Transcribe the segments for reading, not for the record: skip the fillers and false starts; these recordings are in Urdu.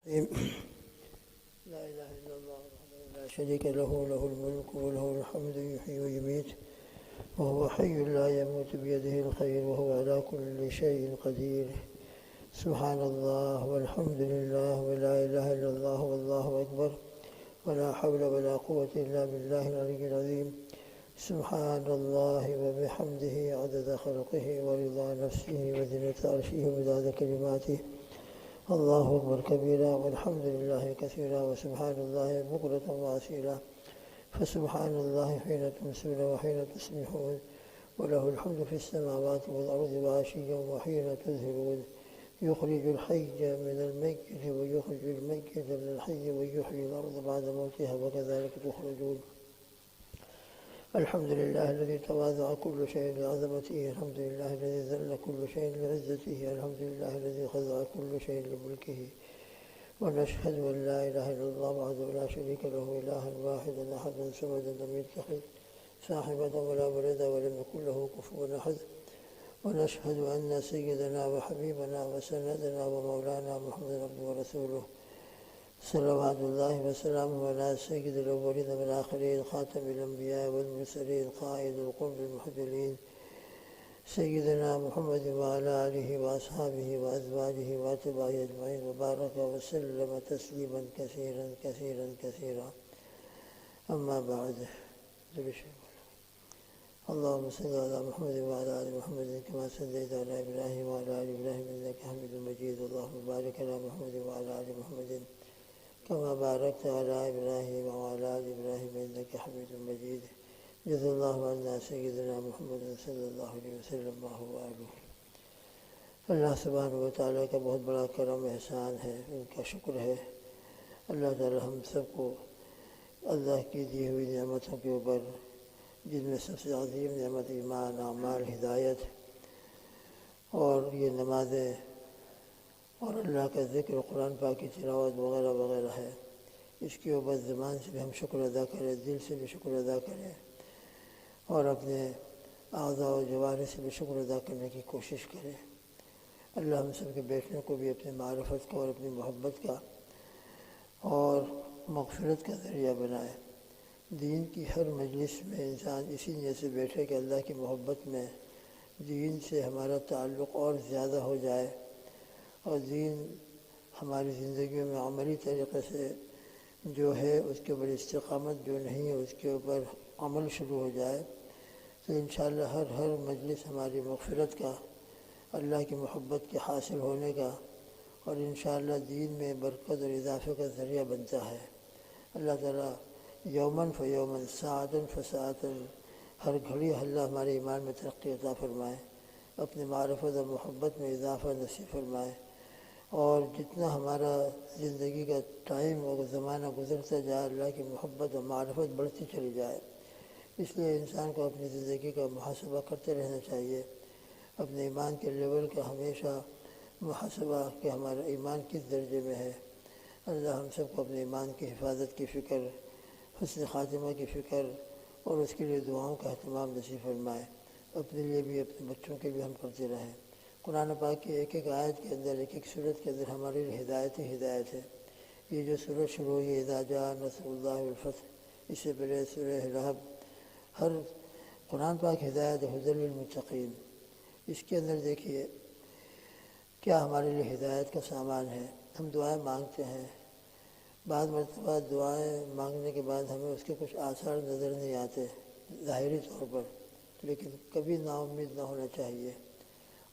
لا إله إلا الله وحده لا شريك له الملك وله الحمد يحيي ويميت وهو حي لا يموت بيده الخير وهو على كل شيء قدير. سبحان الله والحمد لله ولا إله إلا الله والله أكبر ولا حول ولا قوة إلا بالله العلي العظيم. سبحان الله وبحمده عدد خلقه ورضا نفسه وزنة عرشه ومداد كلماته. الله أكبر كبيرا والحمد لله كثيرا وسبحان الله بكرة وأصيلا. فسبحان الله حين تمسون وحين تصبحون وله الحمد في السماوات والأرض وعشيا وحين تظهرون. يخرج الحي من الميت ويخرج الميت من الحي ويحيي الأرض بعد موتها وكذلك تخرجون. الحمد لله الذي تواضع كل شيء لعظمته. الحمد لله الذي ذل كل شيء لعزته. الحمد لله الذي خضع كل شيء لملكه. ونشهد أن لا إله إلا الله وحده لا شريك له إلها واحدا أحدا صمدا لم يتخذ صاحبة ولا ولدا ولم يكن له كفوا أحد. ونشهد أن سيدنا وحبيبنا وسندنا ومولانا محمد عبده ورسوله صلوات الله وسلامه على سيد الأولين والآخرين خاتم الأنبياء والمرسلين قائد القرب المحجلين سيدنا محمد وعلى آله وأصحابه وأزواجه وأتباعه أجمعين وبارك وسلم تسليما كثيرا كثيرا كثيرا. أما بعد. اللهم صل على محمد وعلى آل محمد كما صليت على إبراهيم وعلى آل إبراهيم إنك حميد مجيد. اللهم بارك على محمد وعلى آل محمد كما باركت على إبراهيم وعلى آل إبراهيم إنك حميد مجيد. جزا الله عنا سيدنا محمد صلی اللہ علیہ وسلم وآلہ. اللہ سبحانہ و تعالیٰ کا بہت بڑا کرم احسان ہے، ان کا شکر ہے. اللہ تعالیٰ ہم سب کو اللہ کی دی ہوئی نعمتوں کے اوپر، جن میں سب سے عظیم نعمت ایمان، اعمال، ہدایت اور یہ نمازیں اور اللہ کا ذکر، قرآن پاک کی تلاوت وغیرہ وغیرہ ہے، اس کے اوپر زبان سے بھی ہم شکر ادا کریں، دل سے بھی شکر ادا کریں اور اپنے اعضاء و جوارح سے بھی شکر ادا کرنے کی کوشش کریں. اللہ ہم سب کے بیٹھنے کو بھی اپنے معرفت کا اور اپنی محبت کا اور مغفرت کا ذریعہ بنائے. دین کی ہر مجلس میں انسان اسی نیت سے بیٹھے کہ اللہ کی محبت میں دین سے ہمارا تعلق اور زیادہ ہو جائے اور دین ہماری زندگیوں میں عملی طریقے سے جو ہے اس کے اوپر استقامت جو نہیں ہے اس کے اوپر عمل شروع ہو جائے، تو انشاءاللہ ہر مجلس ہماری مغفرت کا، اللہ کی محبت کے حاصل ہونے کا اور انشاءاللہ دین میں برکت اور اضافے کا ذریعہ بنتا ہے. اللہ تعالیٰ یوماً فیوماً ساعتاً فساعتاً ہر گھڑی اللہ ہمارے ایمان میں ترقی عطا فرمائے، اپنے معرفت اور محبت میں اضافہ نصیب فرمائے اور جتنا ہمارا زندگی کا ٹائم اور زمانہ گزرتا جائے اللہ کی محبت اور معرفت بڑھتی چلی جائے. اس لیے انسان کو اپنی زندگی کا محاسبہ کرتے رہنا چاہیے، اپنے ایمان کے لیول کا ہمیشہ محاسبہ کہ ہمارا ایمان کس درجے میں ہے. اللہ ہم سب کو اپنے ایمان کی حفاظت کی فکر، حسن خاتمہ کی فکر اور اس کے لیے دعاؤں کا اہتمام نصیب فرمائے. اپنے لیے بھی اپنے بچوں کے بھی ہم کرتے رہیں. قرآن پاک کی ایک ایک آیت کے اندر، ایک ایک صورت کے اندر ہمارے لیے ہدایت ہی ہدایت ہے. یہ جو صورت شروع ہوئی اذا جاء نصر اللہ والفتح، اس سے پہلے سورہ لہب، ہر قرآن پاک ہدایت ہدی للمتقین. اس کے اندر دیکھیے کیا ہمارے لیے ہدایت کا سامان ہے. ہم دعائیں مانگتے ہیں، بعض مرتبہ دعائیں مانگنے کے بعد ہمیں اس کے کچھ آثار نظر نہیں آتے ظاہری طور پر، لیکن کبھی نا امید نہ ہونا چاہیے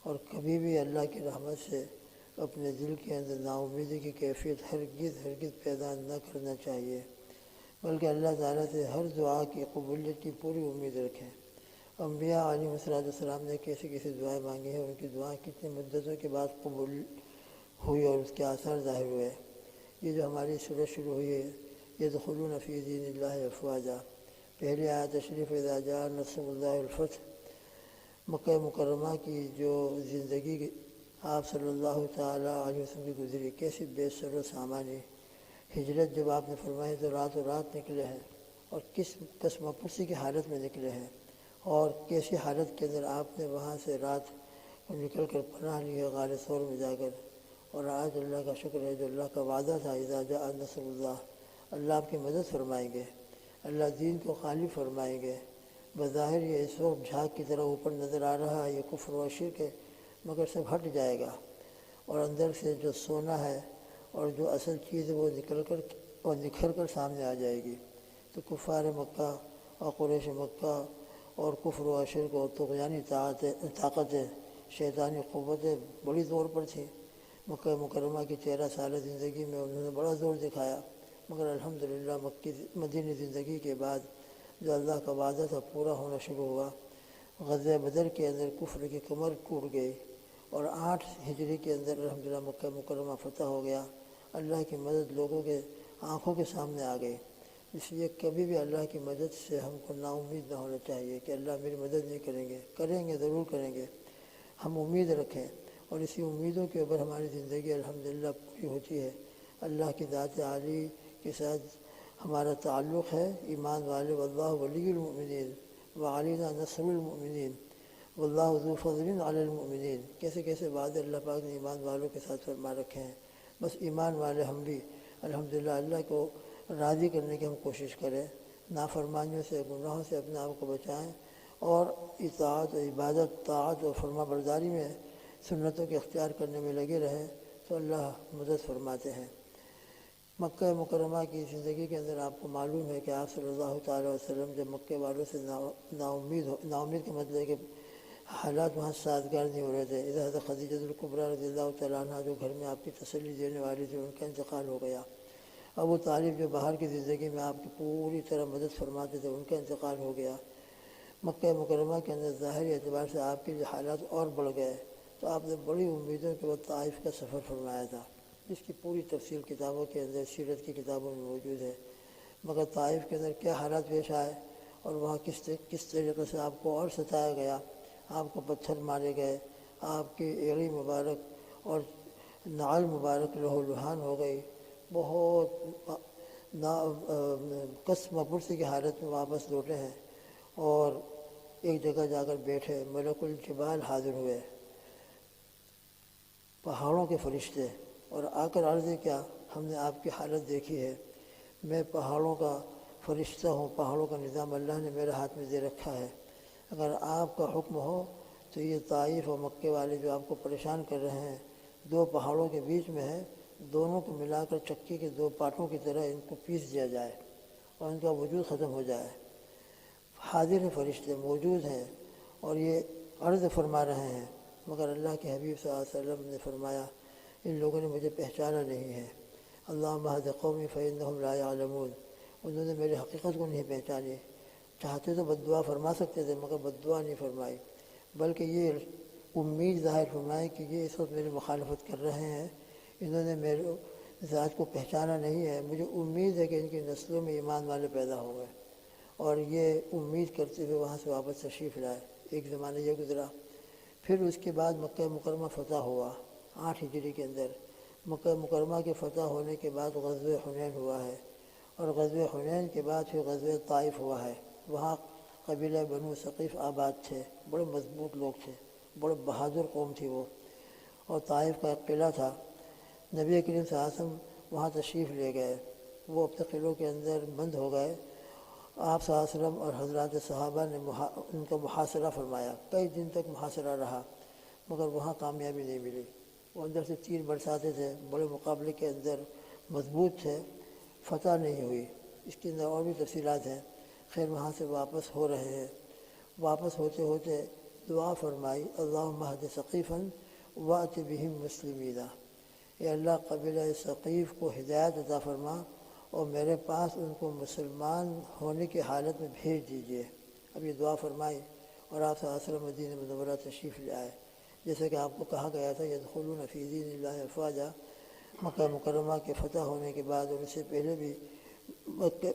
اور کبھی بھی اللہ کی رحمت سے اپنے دل کے اندر نا امیدی کی کیفیت ہرگز پیدا نہ کرنا چاہیے، بلکہ اللہ تعالیٰ سے ہر دعا کی قبولیت کی پوری امید رکھیں. انبیاء علیہ السلام نے کیسے دعائیں مانگی ہیں، ان کی دعائیں کتنی مدتوں کے بعد قبول ہوئی اور اس کے آثار ظاہر ہوئے. یہ جو ہماری سورت شروع ہوئی ہے یدخلون فی دین اللہ افواجا، پہلی آیت تشریف اذا جاء نصر اللہ والفتح، مکہ مکرمہ کی جو زندگی آپ صلی اللہ تعالیٰ علیہ وسلم کی گزری، کیسی بے سر و سامانی. ہجرت جب آپ نے فرمائی تو رات نکلے ہیں اور کس قسم پرسی کی حالت میں نکلے ہیں اور کیسی حالت کے اندر آپ نے وہاں سے رات نکل کر پناہ لی ہے غار ثور میں جا کر اور آج اللہ کا شکر ہے جو اللہ کا وعدہ تھا اذا جاء نصر اللہ، اللہ آپ کی مدد فرمائیں گے، اللہ دین کو غالب فرمائیں گے۔ بظاہر یہ اس وقت جھاگ کی طرح اوپر نظر آ رہا ہے، یہ کفر و شرک ہے، مگر سب ہٹ جائے گا، اور اندر سے جو سونا ہے اور جو اصل چیز ہے وہ نکھر کر سامنے آ جائے گی۔ تو کفار مکہ اور قریش مکہ اور کفر و شرک اور طغیانی طاقتیں، شیطانی قوتیں بڑی زور پر تھیں۔ مکہ مکرمہ کی 13 سالہ زندگی میں انہوں نے بڑا زور دکھایا، مگر الحمدللہ مدینی زندگی کے بعد جو اللہ کا وعدہ تھا پورا ہونا شروع ہوا۔ غزوہ بدر کے اندر کفر کی کمر ٹوٹ گئی، اور 8 ہجری کے اندر الحمدللہ مکہ مکرمہ فتح ہو گیا۔ اللہ کی مدد لوگوں کے آنکھوں کے سامنے آ گئی۔ اس لیے کبھی بھی اللہ کی مدد سے ہم کو نا امید نہ ہونا چاہیے کہ اللہ میری مدد نہیں کریں گے ضرور کریں گے۔ ہم امید رکھیں، اور اسی امیدوں کے اوپر ہماری زندگی الحمدللہ پوری ہوتی ہے۔ اللہ کی ذات عالی کے ساتھ ہمارا تعلق ہے، ایمان والے، واللہ ولی المؤمنین وعلینا نصر المؤمنین واللہ ذو فضل علی المؤمنین۔ کیسے کیسے وعدے اللہ پاک نے ایمان والوں کے ساتھ فرما رکھے ہیں۔ بس ایمان والے ہم بھی الحمدللہ اللہ کو راضی کرنے کی ہم کوشش کریں، نافرمانیوں سے، گناہوں سے اپنے آپ کو بچائیں، اور اطاعت و عبادت، طاعت و فرما برداری میں سنتوں کے اختیار کرنے میں لگے رہیں تو اللہ مدد فرماتے ہیں۔ مکہ مکرمہ کی زندگی کے اندر آپ کو معلوم ہے کہ آپ صلی اللہ تعالیٰ وسلم جب مکے والوں سے نا امید کا مطلب ہے کہ حالات وہاں سازگار نہیں ہو رہے تھے۔ حضرت خدیجہ الکبریٰ رضی اللہ تعالیٰ عنہ جو گھر میں آپ کی تسلی دینے والی تھی، ان کا انتقال ہو گیا۔ ابو طالب جو باہر کی زندگی میں آپ کی پوری طرح مدد فرماتے تھے، ان کا انتقال ہو گیا۔ مکہ مکرمہ کے اندر ظاہری اعتبار سے آپ کے حالات اور بڑھ گئے، تو آپ نے بڑی امیدوں کے بعد طائف کا سفر فرمایا تھا، جس کی پوری تفصیل کتابوں کے اندر، سیرت کی کتابوں میں موجود ہے۔ مگر طائف کے اندر کیا حالات پیش آئے، اور وہاں کس طریقے سے آپ کو اور ستایا گیا، آپ کو پتھر مارے گئے، آپ کی ایڑی مبارک اور نعل مبارک لہو لہان ہو گئی، بہت قسم پرسی کی حالت میں واپس لوٹے ہیں، اور ایک جگہ جا کر بیٹھے، ملک الجبال حاضر ہوئے، پہاڑوں کے فرشتے، اور آ کر عرض کیا، ہم نے آپ کی حالت دیکھی ہے، میں پہاڑوں کا فرشتہ ہوں، پہاڑوں کا نظام اللہ نے میرے ہاتھ میں دے رکھا ہے، اگر آپ کا حکم ہو تو یہ طائف اور مکے والے جو آپ کو پریشان کر رہے ہیں، 2 پہاڑوں کے بیچ میں ہے، دونوں کو ملا کر چکی کے 2 پاٹوں کی طرح ان کو پیس دیا جائے اور ان کا وجود ختم ہو جائے۔ حاضر فرشتے موجود ہیں اور یہ عرض فرما رہے ہیں، مگر اللہ کے حبیب صلی اللہ علیہ وسلم نے فرمایا ان لوگوں نے مجھے پہچانا نہیں ہے، اللہم اہد قومی فإنہم لا یعلمون، انہوں نے میری حقیقت کو نہیں پہچانی۔ چاہتے تو بد دعا فرما سکتے تھے، مگر بد دعا نہیں فرمائی، بلکہ یہ امید ظاہر فرمائی کہ یہ اس وقت میری مخالفت کر رہے ہیں، انہوں نے میرے ذات کو پہچانا نہیں ہے، مجھے امید ہے کہ ان کی نسلوں میں ایمان والے پیدا ہو گئے، اور یہ امید کرتے ہوئے وہاں سے واپس تشریف لائے۔ ایک زمانہ یہ گزرا، پھر اس کے بعد مکہ مکرمہ فتح ہوا 8 ہجری کے اندر۔ مکہ مکرمہ کے فتح ہونے کے بعد غزوہ حنین ہوا ہے، اور غزوہ حنین کے بعد پھر غزوہ طائف ہوا ہے۔ وہاں قبیلہ بنو ثقیف آباد تھے، بڑے مضبوط لوگ تھے، بڑے بہادر قوم تھی وہ، اور طائف کا ایک قلعہ تھا، نبی کریم صلی اللہ علیہ وسلم وہاں تشریف لے گئے، وہ اپنے قلعوں کے اندر بند ہو گئے۔ آپ صلی اللہ علیہ وسلم اور حضرات صحابہ نے ان کا محاصرہ فرمایا، کئی دن تک محاصرہ رہا، مگر وہاں کامیابی نہیں ملی۔ وہ اندر سے تیر برساتے تھے، بڑے مقابلے کے اندر مضبوط تھے، فتح نہیں ہوئی۔ اس کے اندر اور بھی تفصیلات ہیں۔ خیر وہاں سے واپس ہو رہے ہیں، واپس ہوتے ہوتے دعا فرمائی، اللہم اہد ثقیفا وأت بہم مسلمین، اے اللہ قبیلہ ثقیف کو ہدایت عطا فرما اور میرے پاس ان کو مسلمان ہونے کی حالت میں بھیج دیجیے۔ اب یہ دعا فرمائی، اور آپ صلی اللہ علیہ وسلم مدینہ منورہ تشریف لے آئے۔ جیسے کہ آپ کو کہا گیا تھا یدخلون فی دین اللہ افواجا، مکہ مکرمہ کے فتح ہونے کے بعد اور اس سے پہلے بھی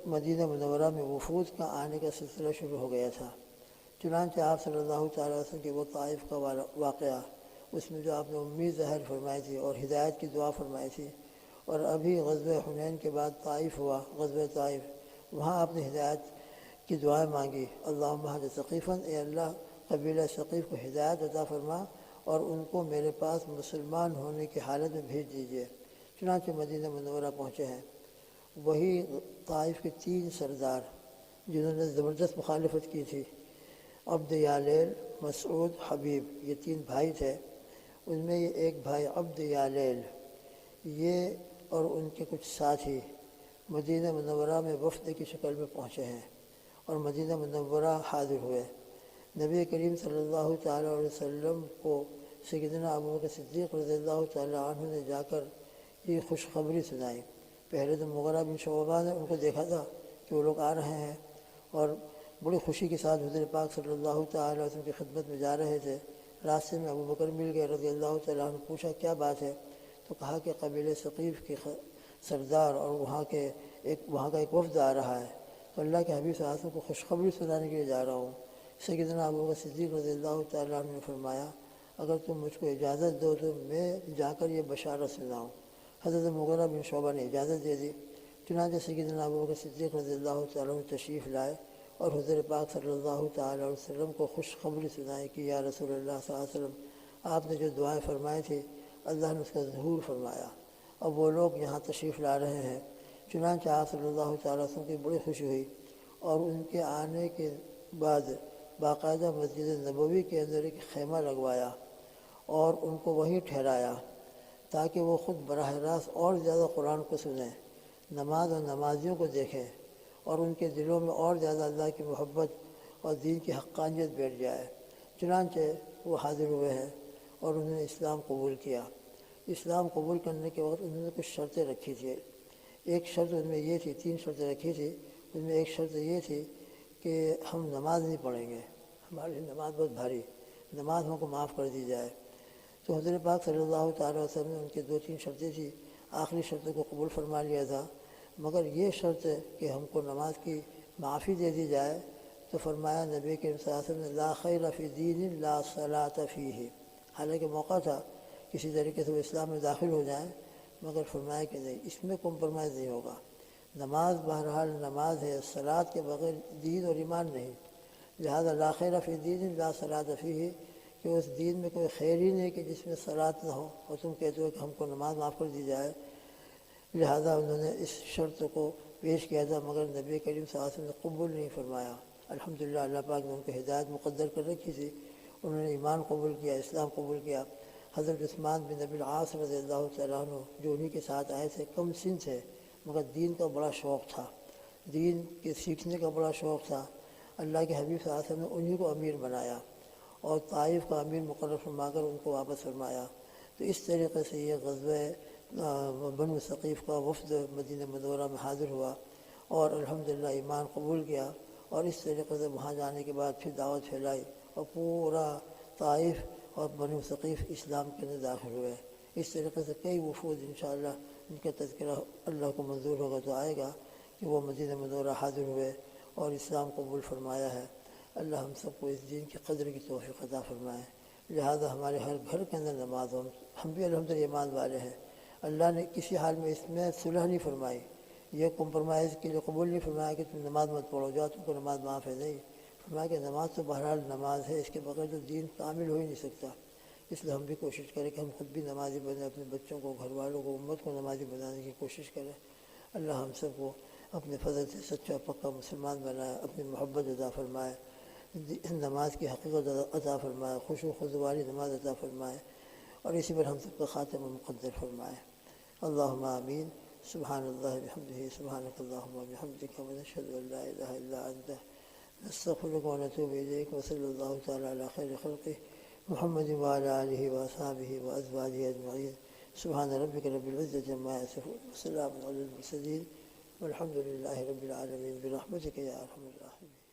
مدینہ منورہ میں وفود کا آنے کا سلسلہ شروع ہو گیا تھا۔ چنانچہ آپ صلی اللہ تعالیٰ وسلم کے وہ طائف کا واقعہ، اس میں جو آپ نے امید ظاہر فرمائی تھی اور ہدایت کی دعا فرمائی تھی، اور ابھی غزوہ حنین کے بعد طائف ہوا، غزوہ طائف، وہاں آپ نے ہدایت کی دعائیں مانگی، اللہم اہد ثقیفا، اے اللہ قبیلہ ثقیف کو ہدایت عطا فرما اور ان کو میرے پاس مسلمان ہونے کی حالت میں بھیج دیجیے۔ چنانچہ مدینہ منورہ پہنچے ہیں۔ وہی طائف کے 3 سردار جنہوں نے زبردست مخالفت کی تھی، عبد یالیل، مسعود، حبیب، یہ 3 بھائی تھے۔ ان میں یہ ایک بھائی عبد یالیل، یہ اور ان کے کچھ ساتھی مدینہ منورہ میں وفد کی شکل میں پہنچے ہیں اور مدینہ منورہ حاضر ہوئے۔ نبی کریم صلی اللہ تعالیٰ علیہ وسلم کو سیدنا ابوبکر صدیق رضی اللہ تعالیٰ عنہ نے جا کر یہ خوشخبری سنائی۔ پہلے تو مغیرہ بن شعبہ نے ان کو دیکھا تھا کہ وہ لوگ آ رہے ہیں اور بڑی خوشی کے ساتھ حضور پاک صلی اللہ تعالیٰ علیہ وسلم کی خدمت میں جا رہے تھے۔ راستے میں ابوبکر مل گئے رضی اللہ تعالیٰ عنہ، پوچھا کیا بات ہے؟ تو کہا کہ قبیلہ ثقیف کے سردار اور وہاں کا ایک وفد آ رہا ہے، تو اللہ کے حبیب صلی اللہ علیہ وسلم کو خوشخبری سنانے کے لیے جا رہا ہوں۔ سیدنا ابوبکر صدیق رضی اللہ تعالیٰ عنہ نے فرمایا اگر تم مجھ کو اجازت دو تو میں جا کر یہ بشارت سناؤں۔ حضرت مغیرہ بن شعبہ نے اجازت دے دی۔ چنانچہ سیدنا ابوبکر صدیق رضی اللہ تعالیٰ عنہ تشریف لائے اور حضور پاک صلی اللہ تعالیٰ علیہ وسلم کو خوشخبری سنائی کہ یا رسول اللہ صلی اللہ علیہ وسلم، آپ نے جو دعائیں فرمائی تھی اللہ نے اس کا ظہور فرمایا، اب وہ لوگ یہاں تشریف لا رہے ہیں۔ چنانچہ آپ صلی اللہ تعالیٰ علیہ وسلم کی بڑی خوشی ہوئی اور ان کے آنے کے بعد باقاعدہ مسجد نبوی کے اندر ایک خیمہ لگوایا اور ان کو وہیں ٹھہرایا تاکہ وہ خود براہ راست اور زیادہ قرآن کو سنیں، نماز اور نمازیوں کو دیکھیں اور ان کے دلوں میں اور زیادہ اللہ کی محبت اور دین کی حقانیت بیٹھ جائے۔ چنانچہ وہ حاضر ہوئے ہیں اور انہوں نے اسلام قبول کیا۔ اسلام قبول کرنے کے وقت انہوں نے کچھ شرطیں رکھی تھی۔ ایک شرط ان میں یہ تھی، 3 شرطیں رکھی تھی، ان میں ایک شرط یہ تھی کہ ہم نماز نہیں پڑھیں گے، ہماری نماز بہت بھاری، نماز ہم کو معاف کر دی جائے۔ تو حضور پاک صلی اللہ تعالیٰ وسلم نے ان کی 2-3 شرطیں تھی، آخری شرط کو قبول فرما لیا تھا، مگر یہ شرط کہ ہم کو نماز کی معافی دے دی جائے تو فرمایا نبی کریم صلی اللہ علیہ وسلم نے لا خیر فی دین لا صلاۃ فیہ، حالانکہ موقع تھا کسی طریقے سے وہ اسلام میں داخل ہو جائیں، مگر فرمایا کہ نہیں، اس میں کمپرومائز نہیں ہوگا، نماز بہرحال نماز ہے، صلاۃ کے بغیر دین اور ایمان نہیں، لہذا لا خیر فی دین لا صلاۃ فیہ، کہ اس دین میں کوئی خیر ہی نہیں کہ جس میں صلاۃ نہ ہو اور تم کہتے ہو کہ ہم کو نماز معاف کر دی جائے۔ لہذا انہوں نے اس شرط کو پیش کیا تھا مگر نبی کریم صلی اللہ علیہ وسلم نے قبول نہیں فرمایا۔ الحمدللہ اللہ پاک نے ان کو ہدایت مقدر کر رکھی تھی، انہوں نے ایمان قبول کیا، اسلام قبول کیا۔ حضرت عثمان بن ابی العاص رضی اللہ تعالیٰ عنہ جو انہی کے ساتھ آئے تھے، کم سن تھے مگر دین کا بڑا شوق تھا، دین کے سیکھنے کا بڑا شوق تھا۔ اللہ کے حبیب صلی اللہ علیہ وسلم نے انہی کو امیر بنایا اور طائف کا امیر مقرر فرما کر ان کو واپس فرمایا۔ تو اس طریقے سے یہ غزوہ بنو ثقیف کا وفد مدینہ منورہ میں حاضر ہوا اور الحمدللہ ایمان قبول کیا، اور اس طریقے سے وہاں جانے کے بعد پھر دعوت پھیلائی اور پورا طائف اور بنو ثقیف اسلام کے اندر داخل ہوئے۔ اس طریقے سے کئی وفود انشاءاللہ ان کا تذکرہ اللہ کو منظور ہوگا تو آئے گا کہ وہ مدینہ منورہ حاضر ہوئے اور اسلام قبول فرمایا ہے۔ اللہ ہم سب کو اس دین کی قدر کی توفیق عطا فرمائے۔ لہذا ہمارے ہر گھر کے اندر نماز ہو، ہم بھی الحمدللہ ایمان والے ہیں، اللہ نے کسی حال میں اس میں صلح نہیں فرمائی، یہ کمپرومائز کے لیے قبول نہیں فرمایا کہ تم نماز مت پڑھو، جاؤ تم کو نماز معاف ہے، نہیں، فرمایا کہ نماز تو بہرحال نماز ہے، اس کے بغیر تو دین کامل ہو ہی نہیں سکتا۔ اس لیے ہم بھی کوشش کریں کہ ہم خود بھی نمازی بنیں، اپنے بچوں کو، گھر والوں کو، امت کو نمازی بنانے کی کوشش کریں۔ اللہ ہم سب کو اپنے فضل سے سچا پکا مسلمان بنائے، اپنی محبت عطا فرمائے، نماز کی حقیقت عطا فرمائے، خشوع و خضوع والی نماز عطا فرمائے، اور اسی پر ہم سب کا خاتمہ مقدر فرمائے۔ اللہم آمین۔ سبحان اللہ بحمدہ، سبحانک اللہم وبحمدک، ونشہد ان لا الہ الا انت، نستغفرک ونتوب الیک، وصلی اللہ تعالی علی خیر خلقہ محمد وعلی آلہ واصحابہ وازواجہ اجمعین۔ سبحان ربک رب العزۃ عما یصفون، وسلام علی المرسلین، والحمد للہ رب العالمین، برحمتک یا ارحم الراحمین۔